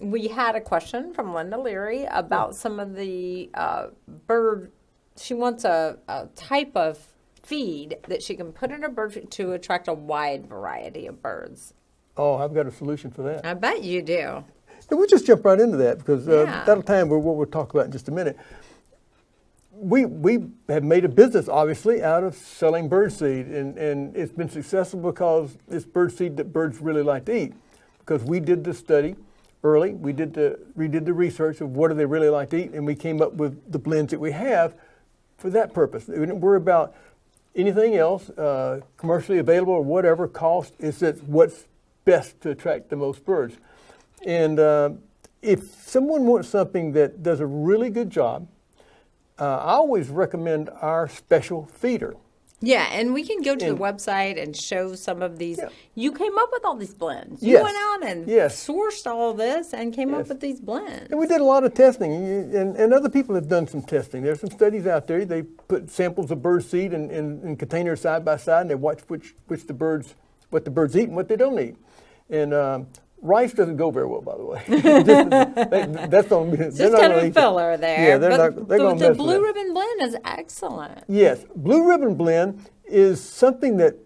We had a question from Linda Leiria about some of the bird. She wants a type of feed that she can put in her bird feed to attract a wide variety of birds. Oh, I've got a solution for that. I bet you do. And we'll just jump right into that because that'll tie in with what we'll talk about in just a minute. We have made a business, obviously, out of selling birdseed, and it's been successful because it's birdseed that birds really like to eat. Because we did the study early, we did the research of what do they really like to eat, and we came up with the blends that we have for that purpose. We didn't worry about anything else, commercially available or whatever cost. It's just what's best to attract the most birds. And if someone wants something that does a really good job, I always recommend our special feeder. Yeah, and we can go to the website and show some of these. Yeah. You came up with all these blends. You yes. went out and sourced all of this and came up with these blends. And we did a lot of testing, and other people have done some testing. There's some studies out there. They put samples of bird seed in containers side by side, and they watch what the birds eat and what they don't eat. And rice doesn't go very well, by the way. That's on me. Just kind of a filler there. Yeah, but the blue ribbon blend is excellent. Yes, blue ribbon blend is something that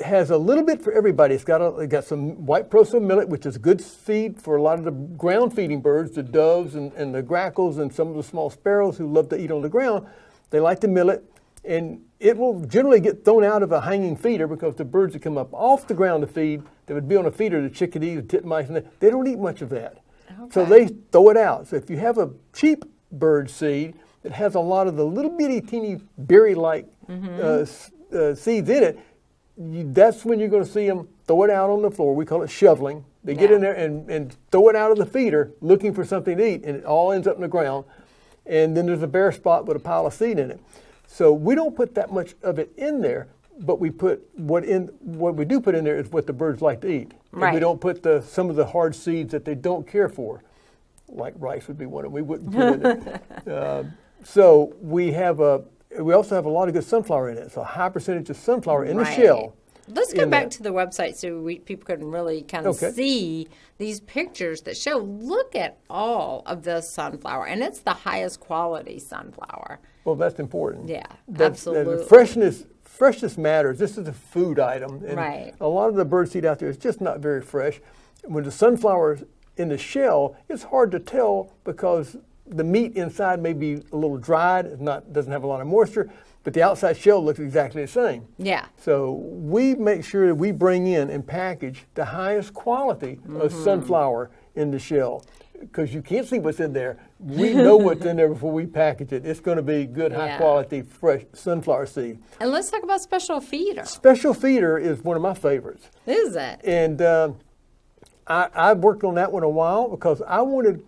has a little bit for everybody. It's got some white proso millet, which is good feed for a lot of the ground feeding birds, the doves and the grackles and some of the small sparrows who love to eat on the ground. They like the millet, and it will generally get thrown out of a hanging feeder because the birds that come up off the ground to feed, that would be on a feeder, the chickadees, the titmice, and they don't eat much of that. Okay. So they throw it out. So if you have a cheap bird seed that has a lot of the little bitty teeny berry-like seeds in it, that's when you're going to see them throw it out on the floor. We call it shoveling. They get in there and throw it out of the feeder looking for something to eat, and it all ends up in the ground. And then there's a bare spot with a pile of seed in it. So we don't put that much of it in there, but we put what we do put in there is what the birds like to eat. Right. And we don't put some of the hard seeds that they don't care for, like rice would be one of them. We wouldn't put in it. So we also have a lot of good sunflower in it. So a high percentage of sunflower in the shell. Let's go back to the website so people can really kind of see these pictures that show, look at all of the sunflower. And it's the highest quality sunflower. Well, that's important. Yeah, absolutely. Freshness matters. This is a food item. And a lot of the birdseed out there is just not very fresh. When the sunflower's in the shell, it's hard to tell because the meat inside may be a little dried, doesn't have a lot of moisture, but the outside shell looks exactly the same. Yeah. So we make sure that we bring in and package the highest quality of sunflower in the shell, because you can't see what's in there. We know what's in there before we package it. It's going to be good, high quality, fresh sunflower seed. And let's talk about special feeder. Special feeder is one of my favorites. Is it? And I've worked on that one a while because I wanted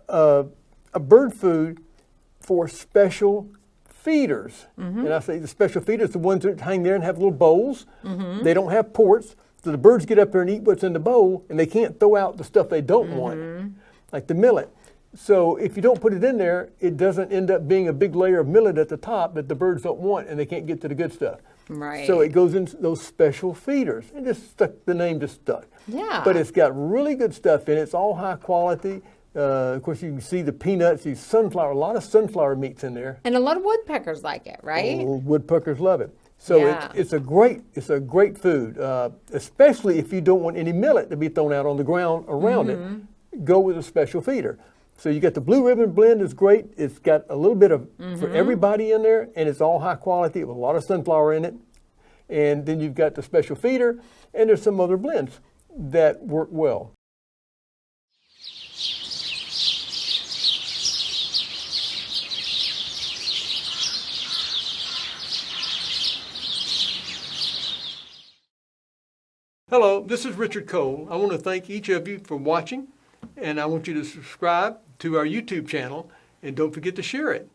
a bird food for special feeders. And I say the special feeders, the ones that hang there and have little bowls. They don't have ports. So the birds get up there and eat what's in the bowl, and they can't throw out the stuff they don't want, like the millet. So if you don't put it in there, it doesn't end up being a big layer of millet at the top that the birds don't want, and they can't get to the good stuff. Right. So it goes into those special feeders, and the name just stuck. Yeah. But it's got really good stuff in it. It's all high quality. Of course, you can see the peanuts, these sunflower, a lot of sunflower meats in there. And a lot of woodpeckers like it, right? Oh, woodpeckers love it. So it's a great food, especially if you don't want any millet to be thrown out on the ground around it. Go with a special feeder. So you got the blue ribbon blend is great. It's got a little bit of for everybody in there, and it's all high quality with a lot of sunflower in it. And then you've got the special feeder, and there's some other blends that work well. Hello, this is Richard Cole. I want to thank each of you for watching, and I want you to subscribe to our YouTube channel, and don't forget to share it.